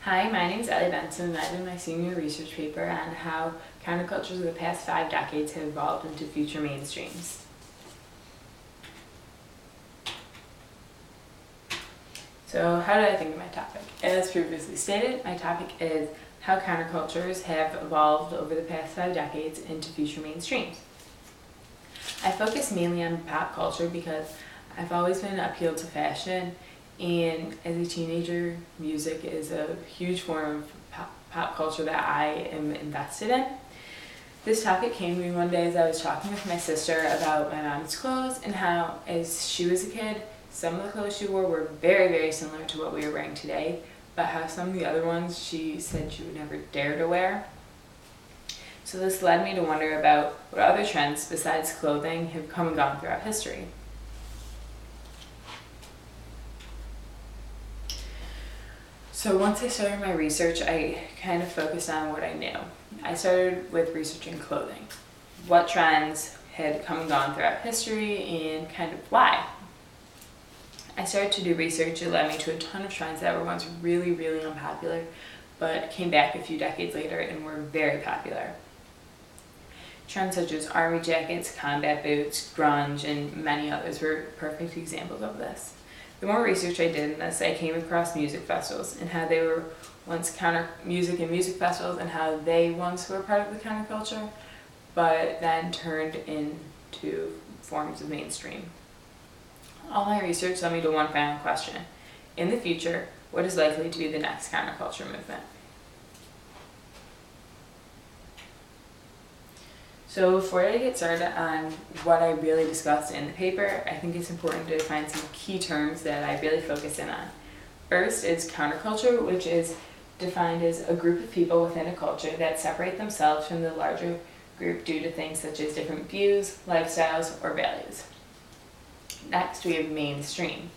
Hi, my name is Ellie Benson, and I did my senior research paper on how countercultures of the past 5 decades have evolved into future mainstreams. So how did I think of my topic? As previously stated, my topic is how countercultures have evolved over the past 5 decades into future mainstreams. I focus mainly on pop culture because I've always been appealed to fashion, and as a teenager, music is a huge form of pop culture that I am invested in. This topic came to me one day as I was talking with my sister about my mom's clothes and how, as she was a kid, some of the clothes she wore were very, very similar to what we are wearing today, but how some of the other ones she said she would never dare to wear. So this led me to wonder about what other trends besides clothing have come and gone throughout history. So once I started my research, I kind of focused on what I knew. I started with researching clothing, what trends had come and gone throughout history, and kind of why. I started to do research. It led me to a ton of trends that were once really, really unpopular, but came back a few decades later and were very popular. Trends such as army jackets, combat boots, grunge, and many others were perfect examples of this. The more research I did in this, I came across music festivals and how they were once music festivals and how they once were part of the counterculture, but then turned into forms of mainstream. All my research led me to one final question. In the future, what is likely to be the next counterculture movement? So before I get started on what I really discussed in the paper, I think it's important to define some key terms that I really focus in on. First is counterculture, which is defined as a group of people within a culture that separate themselves from the larger group due to things such as different views, lifestyles, or values. Next, we have mainstream,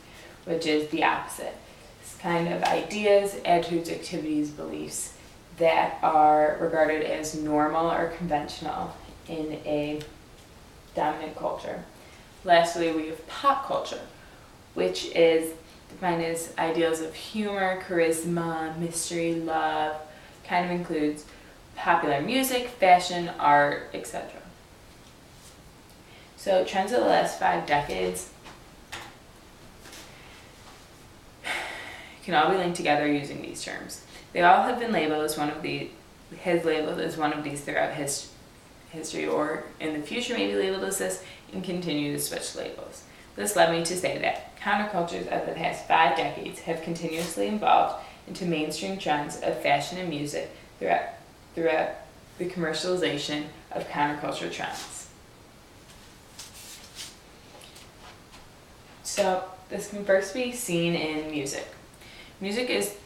which is the opposite. It's kind of ideas, attitudes, activities, beliefs that are regarded as normal or conventional in a dominant culture. Lastly, we have pop culture, which is defined as ideals of humor, charisma, mystery, love, kind of includes popular music, fashion, art, etc. So trends of the last 5 decades can all be linked together using these terms. They all have been labeled as one of these throughout history, or in the future may be labeled as this and continue to switch labels. This led me to say that countercultures of the past 5 decades have continuously evolved into mainstream trends of fashion and music throughout the commercialization of counterculture trends. So this can first be seen in music. Music is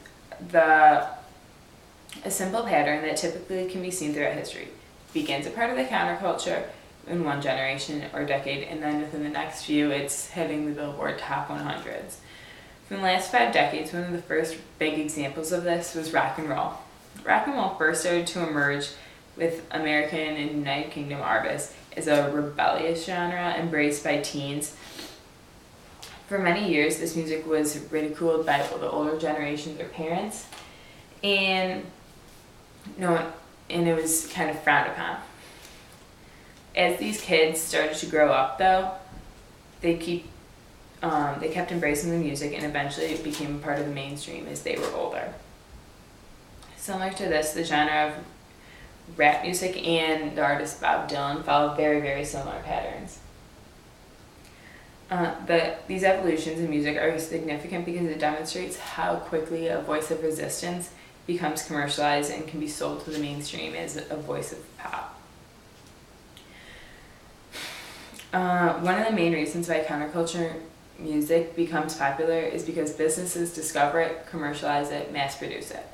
a simple pattern that typically can be seen throughout history. Begins a part of the counterculture in one generation or decade, and then within the next few, it's hitting the Billboard Top 100s. From the last 5 decades, one of the first big examples of this was rock and roll. Rock and roll first started to emerge with American and United Kingdom artists as a rebellious genre embraced by teens. For many years, this music was ridiculed by the older generations or parents, and it was kind of frowned upon. As these kids started to grow up, though, they kept embracing the music, and eventually it became part of the mainstream as they were older. Similar to this, the genre of rap music and the artist Bob Dylan followed very, very similar patterns. These evolutions in music are significant because it demonstrates how quickly a voice of resistance becomes commercialized and can be sold to the mainstream as a voice of pop. One of the main reasons why counterculture music becomes popular is because businesses discover it, commercialize it, mass produce it.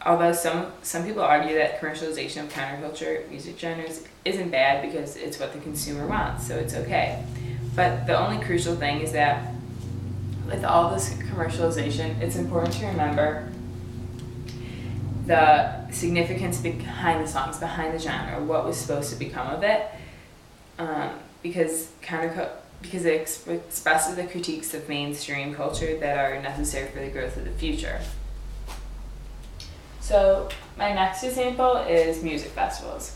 Although some people argue that commercialization of counterculture music genres isn't bad because it's what the consumer wants, so it's okay. But the only crucial thing is that with all this commercialization, it's important to remember the significance behind the songs, behind the genre, what was supposed to become of it, because it expresses the critiques of mainstream culture that are necessary for the growth of the future. So my next example is music festivals.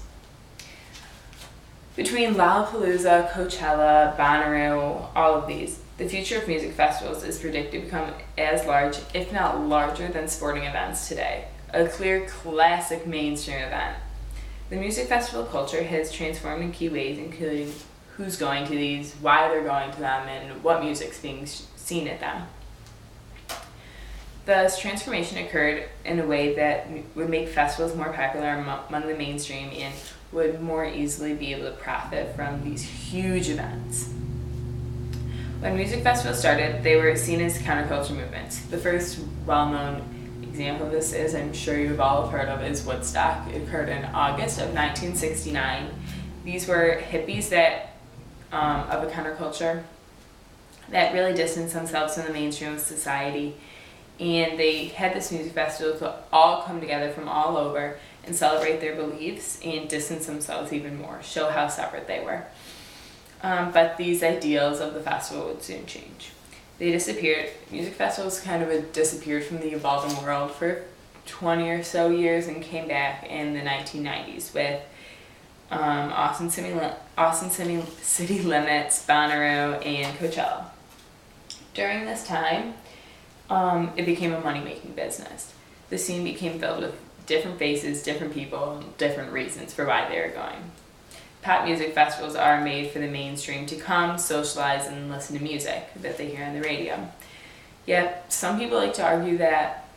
Between Lollapalooza, Coachella, Bonnaroo, all of these, the future of music festivals is predicted to become as large, if not larger, than sporting events today. A clear classic mainstream event. The music festival culture has transformed in key ways, including who's going to these, why they're going to them, and what music's being seen at them. This transformation occurred in a way that would make festivals more popular among the mainstream and would more easily be able to profit from these huge events. When music festivals started, they were seen as counterculture movements. The first well-known example of this is, I'm sure you've all heard of, is Woodstock. It occurred in August of 1969. These were hippies that of a counterculture that really distanced themselves from the mainstream of society, and they had this music festival to all come together from all over and celebrate their beliefs and distance themselves even more, show how separate they were. But these ideals of the festival would soon change. They disappeared. Music festivals kind of disappeared from the evolving world for 20 or so years and came back in the 1990s with Austin City Limits, Bonnaroo, and Coachella. During this time, it became a money-making business. The scene became filled with different faces, different people, and different reasons for why they were going. Pop music festivals are made for the mainstream to come, socialize, and listen to music that they hear on the radio. Yet, some people like to argue that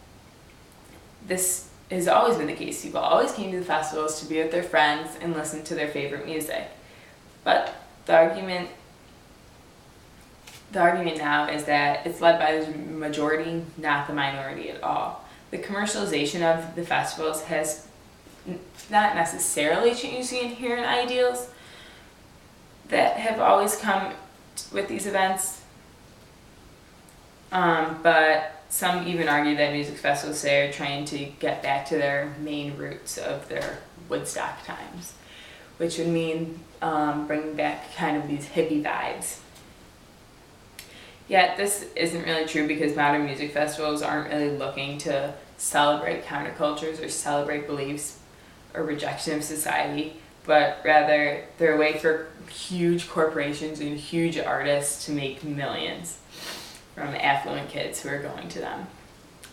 this has always been the case. People always came to the festivals to be with their friends and listen to their favorite music. But the argument now is that it's led by the majority, not the minority at all. The commercialization of the festivals has not necessarily changed the inherent ideals that have always come with these events, but some even argue that music festivals today are trying to get back to their main roots of their Woodstock times, which would mean bringing back kind of these hippie vibes. Yet this isn't really true, because modern music festivals aren't really looking to celebrate countercultures or celebrate beliefs or rejection of society, but rather they're a way for huge corporations and huge artists to make millions from affluent kids who are going to them.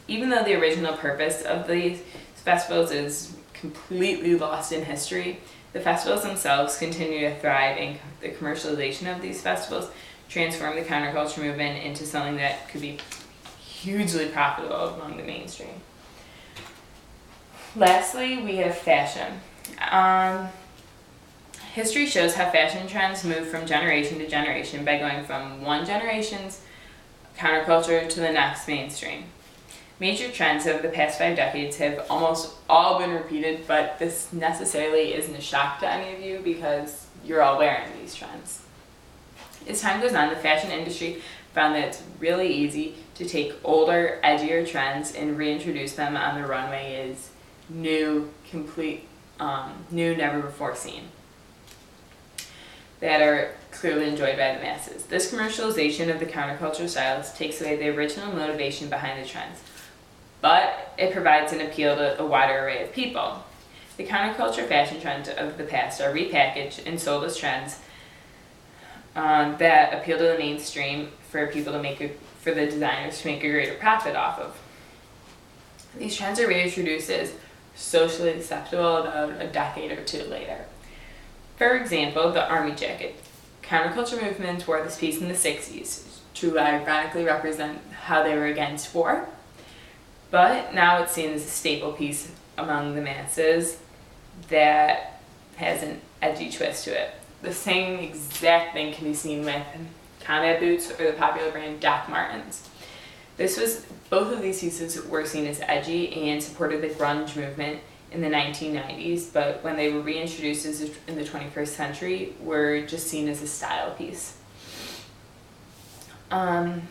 Even though the original purpose of these festivals is completely lost in history, the festivals themselves continue to thrive, and the commercialization of these festivals transform the counterculture movement into something that could be hugely profitable among the mainstream. Lastly, we have fashion. History shows how fashion trends move from generation to generation by going from one generation's counterculture to the next mainstream. Major trends over the past 5 decades have almost all been repeated, but this necessarily isn't a shock to any of you because you're all wearing these trends. As time goes on, the fashion industry found that it's really easy to take older, edgier trends and reintroduce them on the runway as new, never before seen, that are clearly enjoyed by the masses. This commercialization of the counterculture styles takes away the original motivation behind the trends, but it provides an appeal to a wider array of people. The counterculture fashion trends of the past are repackaged and sold as trends that appeal to the mainstream for people to for the designers to make a greater profit off of. These trends are reintroduced as socially acceptable about a decade or two later. For example, the army jacket. Counterculture movements wore this piece in the 60s to ironically represent how they were against war, but now it's seen as a staple piece among the masses that has an edgy twist to it. The same exact thing can be seen with combat boots or the popular brand Doc Martens. Both of these pieces were seen as edgy and supported the grunge movement in the 1990s, but when they were reintroduced in the 21st century, were just seen as a style piece. Then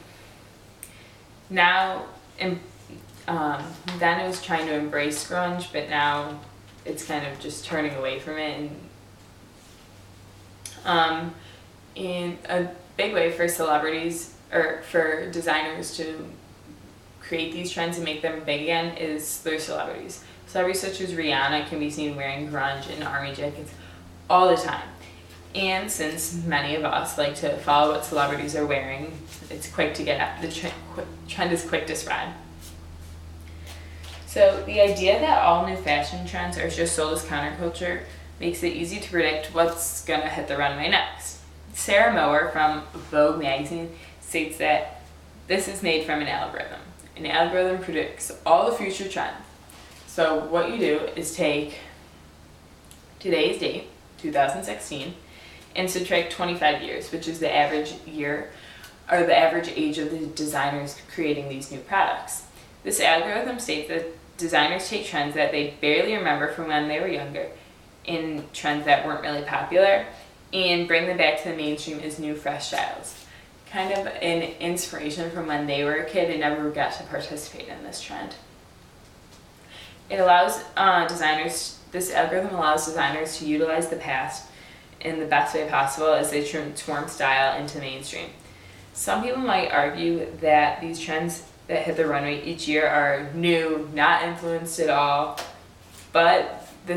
it was trying to embrace grunge, but now it's kind of just turning away from it. And in a big way for celebrities or for designers to create these trends and make them big again is their celebrities. Celebrities such as Rihanna can be seen wearing grunge and army jackets all the time. And since many of us like to follow what celebrities are wearing, it's quick to get out. The trend is quick to spread. So the idea that all new fashion trends are just sold as counterculture makes it easy to predict what's going to hit the runway next. Sarah Mower from Vogue magazine states that this is made from an algorithm. An algorithm predicts all the future trends. So what you do is take today's date, 2016, and subtract 25 years, which is the average year or the average age of the designers creating these new products. This algorithm states that designers take trends that they barely remember from when they were younger, in trends that weren't really popular, and bring them back to the mainstream as new, fresh styles. Kind of an inspiration from when they were a kid and never got to participate in this trend. It allows this algorithm allows designers to utilize the past in the best way possible as they transform style into mainstream. Some people might argue that these trends that hit the runway each year are new, not influenced at all, but the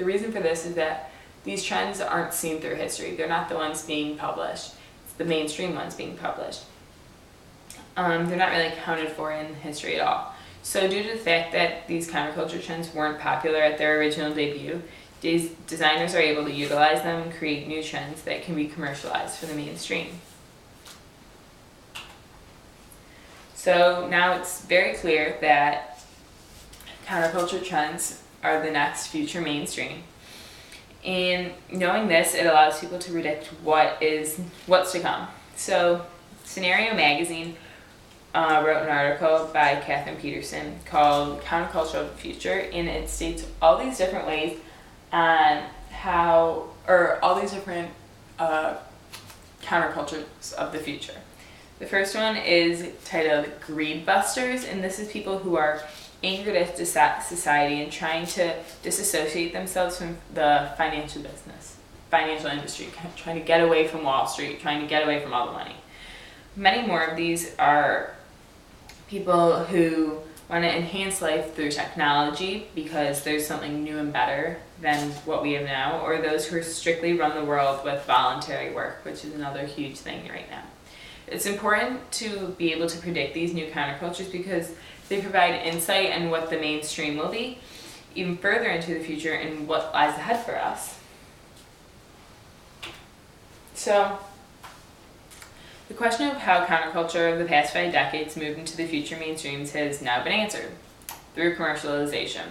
reason for this is that these trends aren't seen through history. They're not the ones being published. It's the mainstream ones being published. They're not really accounted for in history at all. So due to the fact that these counterculture trends weren't popular at their original debut, these designers are able to utilize them and create new trends that can be commercialized for the mainstream. So now it's very clear that counterculture trends are the next future mainstream. And knowing this, it allows people to predict what's to come. So Scenario Magazine wrote an article by Catherine Peterson called Counterculture of the Future, and it states all these different ways on all these different countercultures of the future. The first one is titled Greed Busters, and this is people who are angered at society and trying to disassociate themselves from the financial industry, trying to get away from Wall Street, trying to get away from all the money. Many more of these are people who want to enhance life through technology because there's something new and better than what we have now, or those who strictly run the world with voluntary work, which is another huge thing right now. It's important to be able to predict these new countercultures because they provide insight on what the mainstream will be, even further into the future and what lies ahead for us. So, the question of how counterculture of the past 5 decades moved into the future mainstreams has now been answered through commercialization.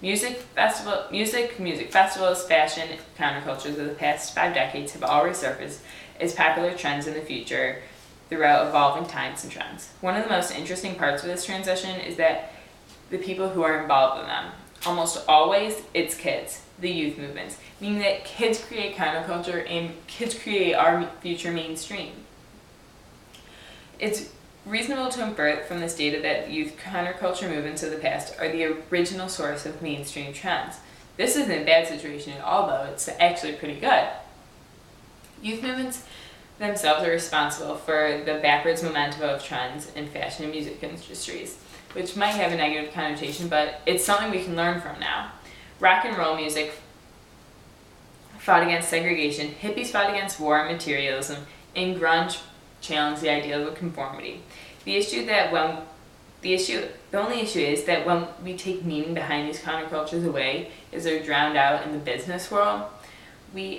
Music festivals, fashion countercultures of the past 5 decades have all resurfaced as popular trends in the future throughout evolving times and trends. One of the most interesting parts of this transition is that the people who are involved in them, almost always it's kids, the youth movements, meaning that kids create counterculture and kids create our future mainstream. It's reasonable to infer from this data that youth counterculture movements of the past are the original source of mainstream trends. This isn't a bad situation at all, though. It's actually pretty good. Youth movements themselves are responsible for the backwards momentum of trends in fashion and music industries, which might have a negative connotation, but it's something we can learn from now. Rock and roll music fought against segregation, hippies fought against war and materialism, and grunge challenged the ideal of conformity. The only issue is that when we take meaning behind these countercultures away, as they're drowned out in the business world,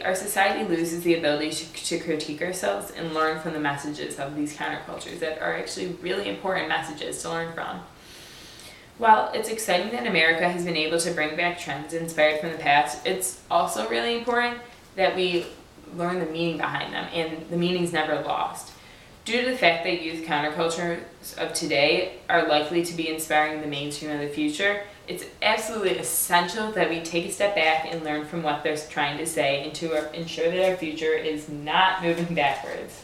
our society loses the ability to critique ourselves and learn from the messages of these countercultures that are actually really important messages to learn from. While it's exciting that America has been able to bring back trends inspired from the past, it's also really important that we learn the meaning behind them, and the meaning's never lost. Due to the fact that youth countercultures of today are likely to be inspiring the mainstream of the future, it's absolutely essential that we take a step back and learn from what they're trying to say and to ensure that our future is not moving backwards.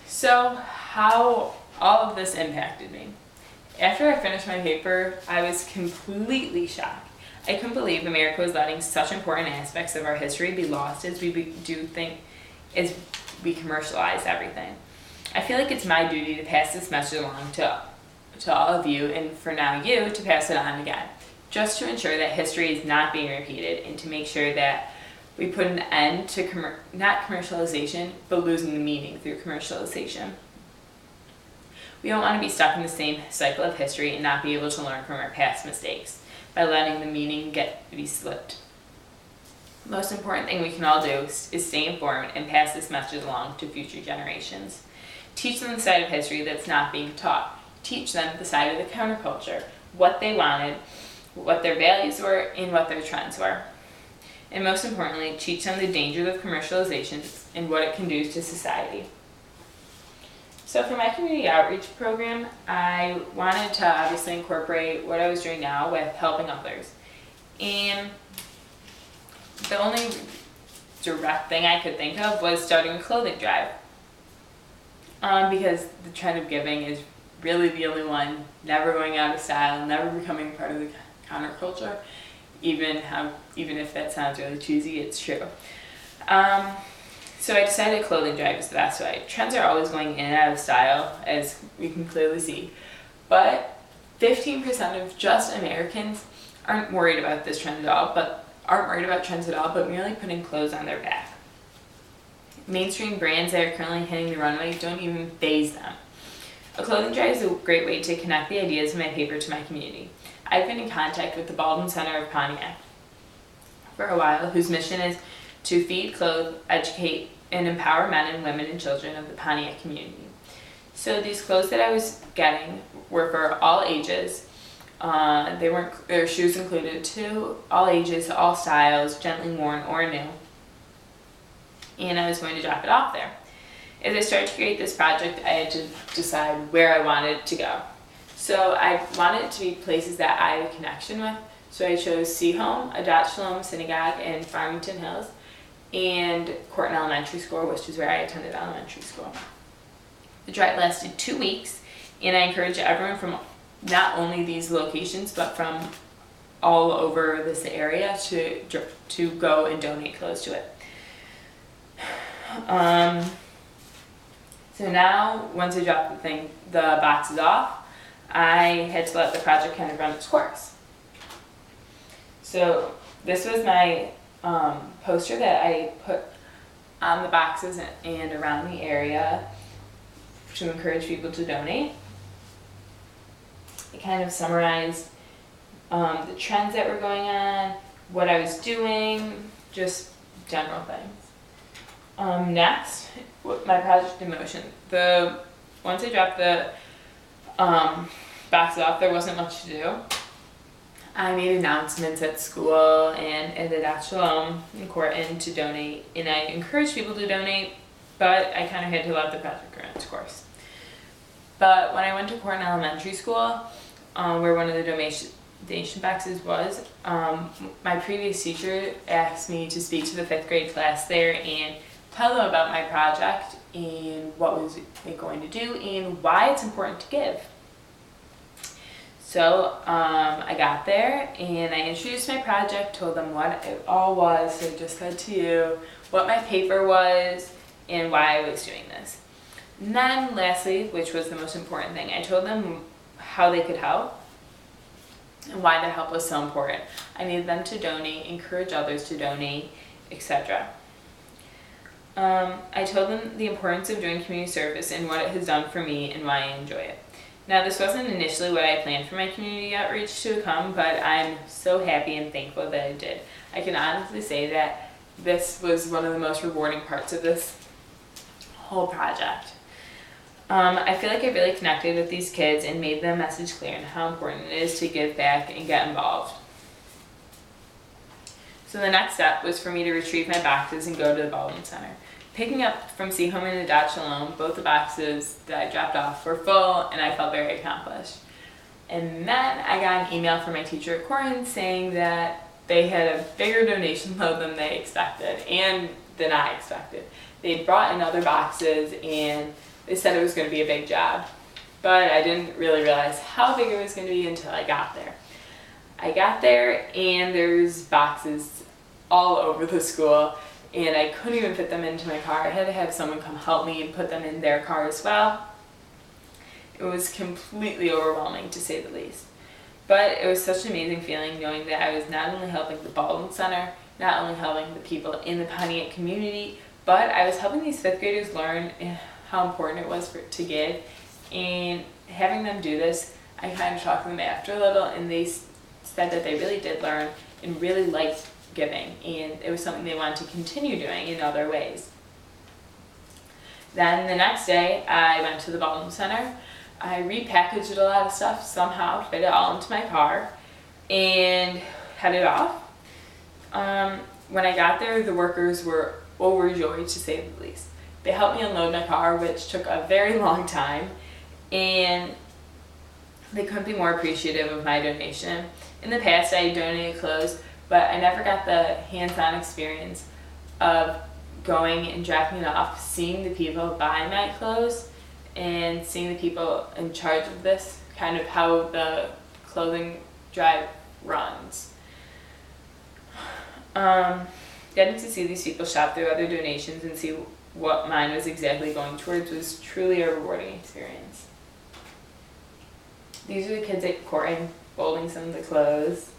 So, how all of this impacted me. After I finished my paper, I was completely shocked. I couldn't believe America was letting such important aspects of our history be lost as we commercialize everything. I feel like it's my duty to pass this message along to all of you, and for now you to pass it on again, just to ensure that history is not being repeated and to make sure that we put an end to not commercialization, but losing the meaning through commercialization. We don't want to be stuck in the same cycle of history and not be able to learn from our past mistakes by letting the meaning be slipped. The most important thing we can all do is stay informed and pass this message along to future generations. Teach them the side of history that's not being taught. Teach them the side of the counterculture, what they wanted, what their values were, and what their trends were. And most importantly, teach them the dangers of commercialization and what it can do to society. So for my community outreach program, I wanted to obviously incorporate what I was doing now with helping others. And the only direct thing I could think of was starting a clothing drive. Because the trend of giving is really the only one, never going out of style, never becoming part of the counterculture, even if that sounds really cheesy, it's true. So I decided clothing drive is the best way. Trends are always going in and out of style, as we can clearly see, but 15% of just Americans aren't worried about this trend at all, but merely putting clothes on their back. Mainstream brands that are currently hitting the runway don't even faze them. A clothing drive is a great way to connect the ideas of my paper to my community. I've been in contact with the Baldwin Center of Pontiac for a while, whose mission is to feed, clothe, educate, and empower men and women and children of the Pontiac community. So these clothes that I was getting were for all ages. Their shoes included too, all ages, all styles, gently worn or new. And I was going to drop it off there. As I started to create this project, I had to decide where I wanted to go. So I wanted it to be places that I had a connection with. So I chose Seaholm, Adat Shalom Synagogue in Farmington Hills, and Corton Elementary School, which is where I attended elementary school. The drive lasted 2 weeks, and I encourage everyone from not only these locations, but from all over this area to go and donate clothes to it. So now, once I dropped the boxes off, I had to let the project kind of run its course. So this was my poster that I put on the boxes and around the area to encourage people to donate. It kind of summarized the trends that were going on, what I was doing, just general things. Next, my project in motion. Once I dropped the boxes off, there wasn't much to do. I made announcements at school and at Adat Shalom in Corton to donate, and I encouraged people to donate, but I kind of had to let the project run its course. But when I went to Corton Elementary School, where one of the donation boxes was, my previous teacher asked me to speak to the 5th grade class there and tell them about my project and what was it going to do and why it's important to give. So I got there and I introduced my project, told them what it all was, so I just said to you what my paper was and why I was doing this. And then lastly, which was the most important thing, I told them how they could help and why their help was so important. I needed them to donate, encourage others to donate, etc. I told them the importance of doing community service and what it has done for me and why I enjoy it. Now, this wasn't initially what I planned for my community outreach to become, but I'm so happy and thankful that I did. I can honestly say that this was one of the most rewarding parts of this whole project. I feel like I really connected with these kids and made the message clear and how important it is to give back and get involved. So the next step was for me to retrieve my boxes and go to the Baldwin Center. Picking up from Seaholm and Adat Shalom, both the boxes that I dropped off were full and I felt very accomplished. And then I got an email from my teacher at Corton saying that they had a bigger donation load than they expected and than I expected. They'd brought in other boxes and they said it was going to be a big job. But I didn't really realize how big it was going to be until I got there. I got there and there's boxes all over the school. and I couldn't even fit them into my car. I had to have someone come help me and put them in their car as well. It was completely overwhelming, to say the least. But it was such an amazing feeling knowing that I was not only helping the Baldwin Center, not only helping the people in the Pontiac community, but I was helping these fifth graders learn how important it was to give. And having them do this, I kind of talked to them after a little, and they said that they really did learn and really liked giving, and it was something they wanted to continue doing in other ways. Then the next day, I went to the Baldwin Center. I repackaged a lot of stuff, somehow fit it all into my car, and headed off. When I got there, the workers were overjoyed, to say the least. They helped me unload my car, which took a very long time, and they couldn't be more appreciative of my donation. In the past, I donated clothes, but I never got the hands-on experience of going and dropping it off, seeing the people buy my clothes, and seeing the people in charge of this, kind of how the clothing drive runs. Getting to see these people shop through other donations and see what mine was exactly going towards was truly a rewarding experience. These are the kids at Corton folding some of the clothes.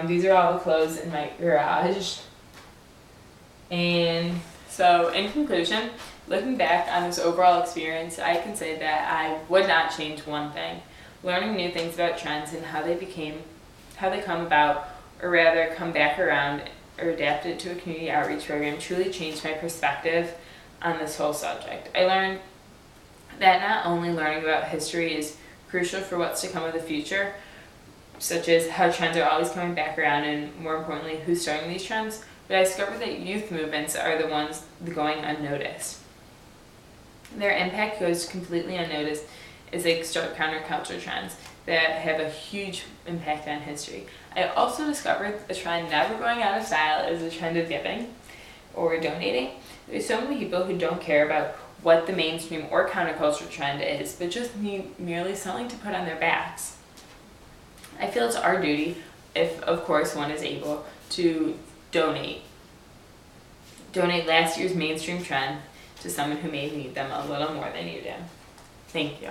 These are all the clothes in my garage. And so in conclusion, looking back on this overall experience, I can say that I would not change one thing. Learning new things about trends and how they come about, or rather come back around or adapted to a community outreach program, truly changed my perspective on this whole subject. I learned that not only learning about history is crucial for what's to come of the future, such as how trends are always coming back around and, more importantly, who's starting these trends, but I discovered that youth movements are the ones going unnoticed. Their impact goes completely unnoticed as they start counterculture trends that have a huge impact on history. I also discovered a trend never going out of style is the trend of giving or donating. There's so many people who don't care about what the mainstream or counterculture trend is, but just need merely something to put on their backs. I feel it's our duty, if of course one is able, to donate last year's mainstream trend to someone who may need them a little more than you do. Thank you.